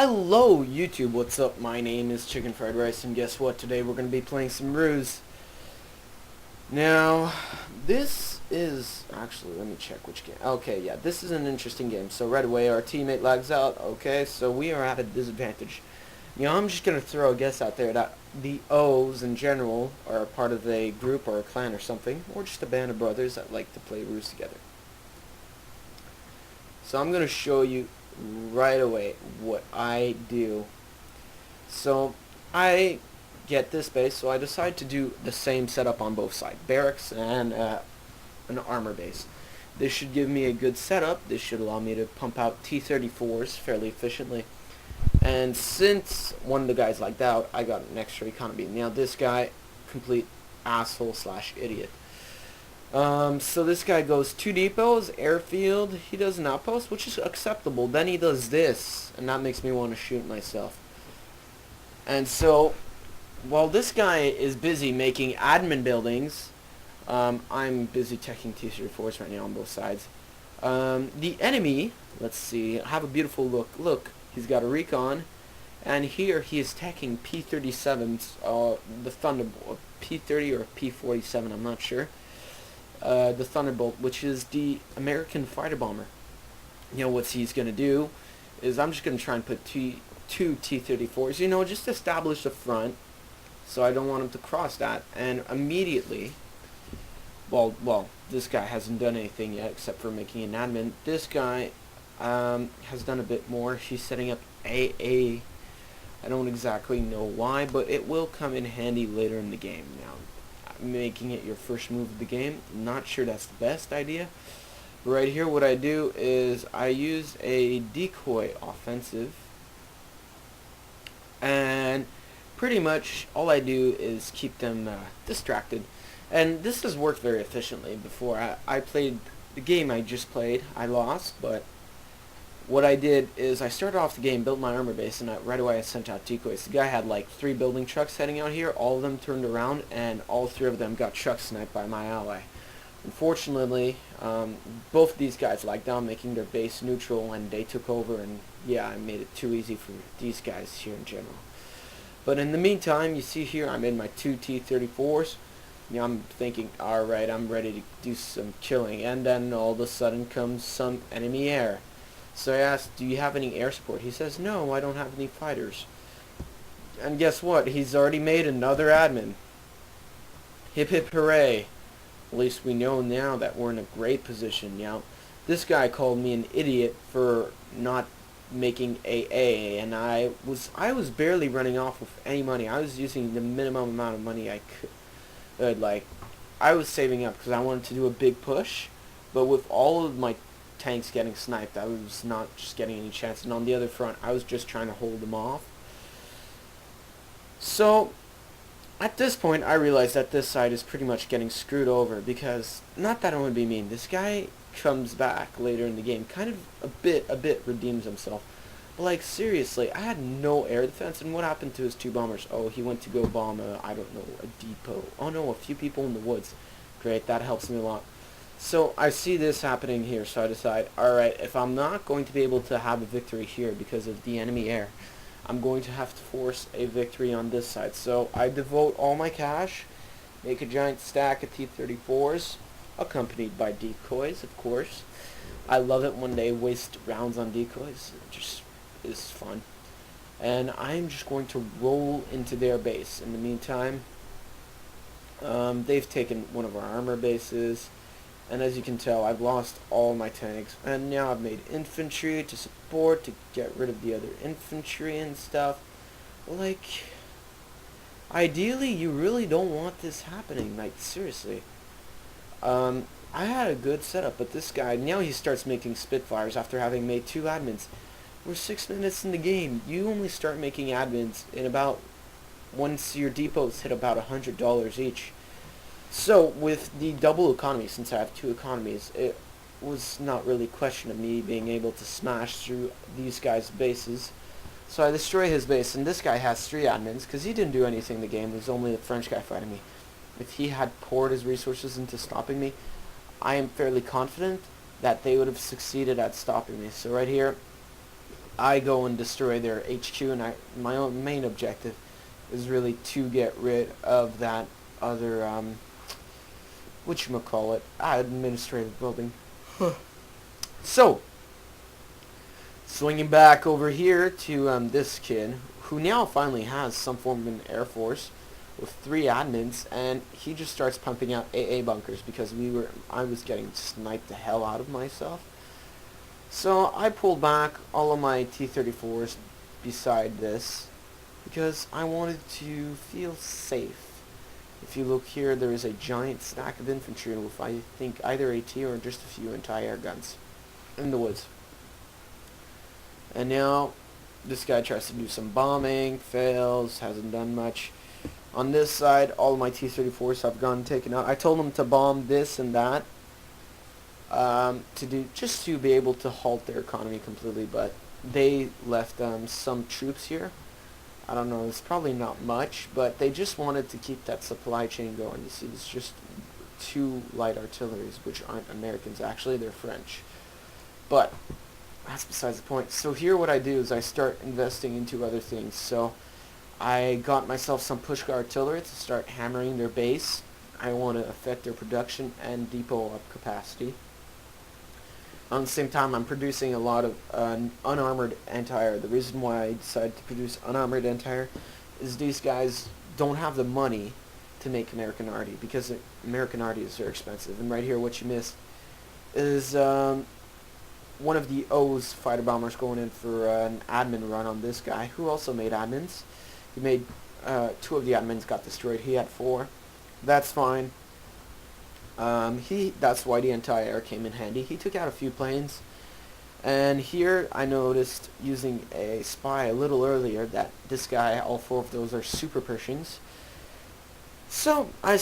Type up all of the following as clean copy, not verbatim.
Hello YouTube, what's up? My name is Chicken Fried Rice, and guess what? Today we're going to be playing some Ruse. Now, this is... Actually, let me check which game. Okay, yeah, this is an interesting game. So right away our teammate lags out. Okay, so we are at a disadvantage. I'm just going to throw a guess out there that the O's in general are part of a group or a clan or something, or just a band of brothers that like to play Ruse together. So I'm going to show you right away what I do. So I get this base, so I decide to do the same setup on both sides, barracks and an armor base. This should give me a good setup. This should allow me to pump out T-34s fairly efficiently. And since one of the guys lagged out, I got an extra economy. Now this guy, complete asshole slash idiot. So this guy goes 2 depots, airfield, he does an outpost, which is acceptable. Then he does this, and that makes me want to shoot myself. And so, while this guy is busy making admin buildings, I'm busy teching T-34s right now on both sides. The enemy, let's see, have a beautiful look. Look, he's got a recon, and here he is teching P-37s, the Thunderbolt, P-30 or P-47, I'm not sure. The Thunderbolt, which is the American fighter bomber. What he's going to do is I'm just going to try and put two T-34s, just establish the front, so I don't want him to cross that, and immediately, well, this guy hasn't done anything yet except for making an admin. This guy has done a bit more. He's setting up AA. I don't exactly know why, but it will come in handy later in the game. Now, making it your first move of the game, not sure that's the best idea. Right here what I do is I use a decoy offensive, and pretty much all I do is keep them distracted, and this has worked very efficiently before. I played the game I just played, I lost, but what I did is I started off the game, built my armor base, and right away I sent out decoys. The guy had like 3 building trucks heading out here. All of them turned around, and all 3 of them got chuck sniped by my ally. Unfortunately, both of these guys lagged down, making their base neutral, and they took over, and yeah, I made it too easy for these guys here in general. But in the meantime, you see here, I'm in my 2 T-34s. I'm thinking, alright, I'm ready to do some killing, and then all of a sudden comes some enemy air. So I asked, do you have any air support? He says, no, I don't have any fighters. And guess what? He's already made another admin. Hip hip hooray. At least we know now that we're in a great position. This guy called me an idiot for not making AA, and I was barely running off with any money. I was using the minimum amount of money I could. I was saving up because I wanted to do a big push, but with all of my tanks getting sniped, I was not just getting any chance, and on the other front I was just trying to hold them off. So at this point I realized that this side is pretty much getting screwed over, because, not that I want to be mean, this guy comes back later in the game, kind of a bit redeems himself, but like seriously, I had no air defense, and what happened to his 2 bombers? Oh, he went to go bomb I don't know, a depot. Oh no, a few people in the woods. Great, that helps me a lot. So I see this happening here, so I decide, alright, if I'm not going to be able to have a victory here because of the enemy air, I'm going to have to force a victory on this side. So I devote all my cash, make a giant stack of T-34s, accompanied by decoys, of course. I love it when they waste rounds on decoys. It just is fun. And I'm just going to roll into their base. In the meantime, they've taken one of our armor bases. And as you can tell, I've lost all my tanks, and now I've made infantry to support, to get rid of the other infantry and stuff. Like, ideally, you really don't want this happening, like, seriously. I had a good setup, but this guy, now he starts making Spitfires after having made 2 admins. We're 6 minutes in the game. You only start making admins in about, once your depots hit about $100 each. So, with the double economy, since I have 2 economies, it was not really a question of me being able to smash through these guys' bases. So I destroy his base, and this guy has 3 admins, because he didn't do anything in the game. It was only the French guy fighting me. If he had poured his resources into stopping me, I am fairly confident that they would have succeeded at stopping me. So right here, I go and destroy their HQ, and my own main objective is really to get rid of that other whatchamacallit, administrative building. So, swinging back over here to this kid, who now finally has some form of an air force with 3 admins, and he just starts pumping out AA bunkers because I was getting sniped the hell out of myself. So I pulled back all of my T-34s beside this because I wanted to feel safe. If you look here, there is a giant stack of infantry with, I think, either AT or just a few anti-air guns in the woods. And now this guy tries to do some bombing, fails, hasn't done much. On this side, all of my T-34s have gone taken out. I told them to bomb this and that just to be able to halt their economy completely, but they left some troops here. I don't know, it's probably not much, but they just wanted to keep that supply chain going. You see, it's just 2 light artilleries, which aren't Americans. Actually, they're French. But that's besides the point. So here what I do is I start investing into other things. So I got myself some pushka artillery to start hammering their base. I want to affect their production and depot up capacity. On the same time, I'm producing a lot of unarmored anti-air. The reason why I decided to produce unarmored anti-air is these guys don't have the money to make American Arty, because American Arty is very expensive. And right here, what you missed is one of the O's fighter bombers going in for an admin run on this guy, who also made admins. He made 2 of the admins got destroyed. He had 4. That's fine. That's why the anti-air came in handy. He took out a few planes, and here I noticed, using a spy a little earlier, that this guy, all 4 of those are super Pershings. So I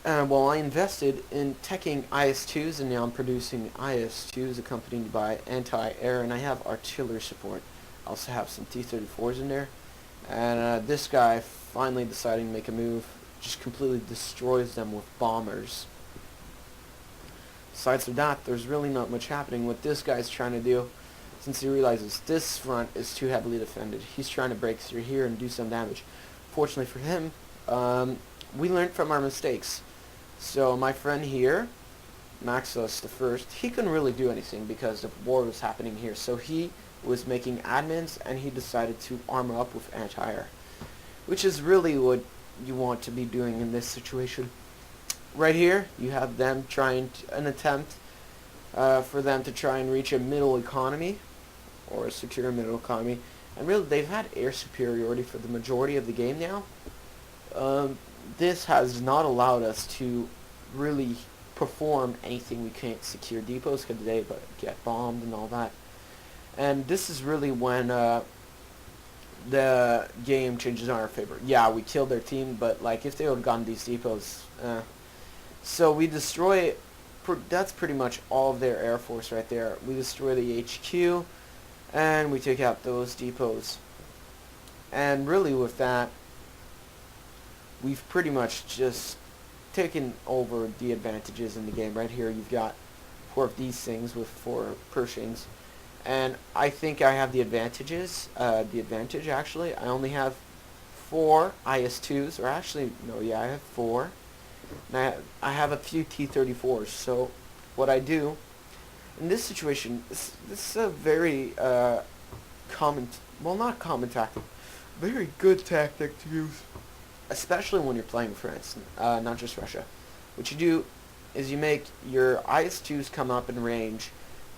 I invested in teching IS-2s, and now I'm producing IS-2s accompanied by anti-air, and I have artillery support. I also have some T-34s in there, and this guy finally deciding to make a move, just completely destroys them with bombers. Besides of that, there's really not much happening. What this guy's trying to do, since he realizes this front is too heavily defended, he's trying to break through here and do some damage. Fortunately for him, we learned from our mistakes. So my friend here, Maxos the First, he couldn't really do anything because the war was happening here. So he was making admins, and he decided to armor up with anti-air, which is really what you want to be doing in this situation. Right here, you have them an attempt for them to try and reach a middle economy, or a secure middle economy. And really, they've had air superiority for the majority of the game now. This has not allowed us to really perform anything. We can't secure depots because they get bombed and all that. And this is really when the game changes in our favor. Yeah, we killed their team, but like if they would have gotten these depots, so we destroy, that's pretty much all of their air force right there. We destroy the HQ, and we take out those depots. And really with that, we've pretty much just taken over the advantages in the game. Right here you've got 4 of these things with 4 Pershings. And I think I have the advantage actually. I only have 4 IS-2s, or actually, no, yeah, I have 4. And I have a few T-34s, so what I do in this situation, this is a very not common tactic, very good tactic to use, especially when you're playing France, not just Russia. What you do is you make your IS-2s come up in range,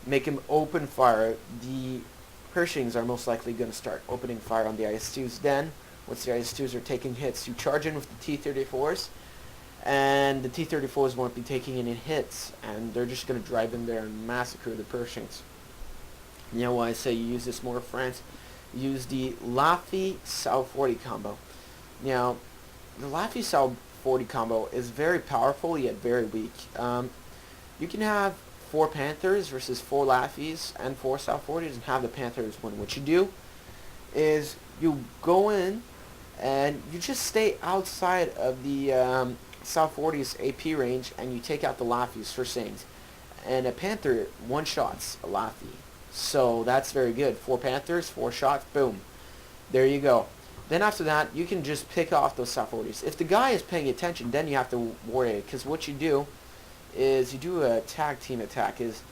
make them open fire. The Pershings are most likely going to start opening fire on the IS-2s. Then, once the IS-2s are taking hits, you charge in with the T-34s, and the T-34s won't be taking any hits, and they're just going to drive in there and massacre the Pershings. You know why I say you use this more in France? Use the Laffy-Sau-40 combo. Now, the Laffy-Sau-40 combo is very powerful, yet very weak. You can have 4 Panthers versus 4 Laffys and 4 Sau-40s and have the Panthers win. What you do is you go in and you just stay outside of the Sau-40's AP range, and you take out the Laffys for things. And a Panther one-shots a Laffy. So that's very good. 4 Panthers, 4 shots, boom. There you go. Then after that, you can just pick off those South-40s. If the guy is paying attention, then you have to worry, because what you do is you do a tag team attack. Is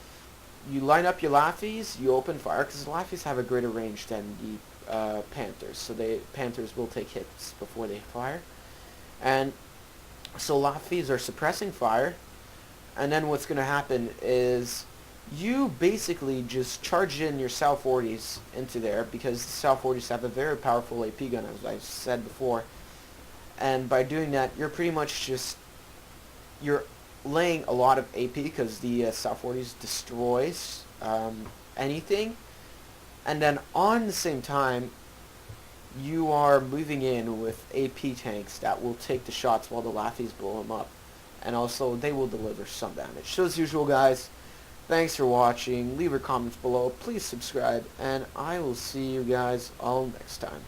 you line up your Laffies, you open fire, because the Laffies have a greater range than the Panthers, so Panthers will take hits before they fire. And so Laffies are suppressing fire, and then what's going to happen is you basically just charge in your South-40s into there, because the South-40s have a very powerful AP gun, as I said before. And by doing that, you're pretty much just, you're laying a lot of AP, because the South-40s destroys anything. And then on the same time, you are moving in with AP tanks that will take the shots while the Laffies blow them up. And also, they will deliver some damage. So as usual, guys, thanks for watching. Leave your comments below. Please subscribe. And I will see you guys all next time.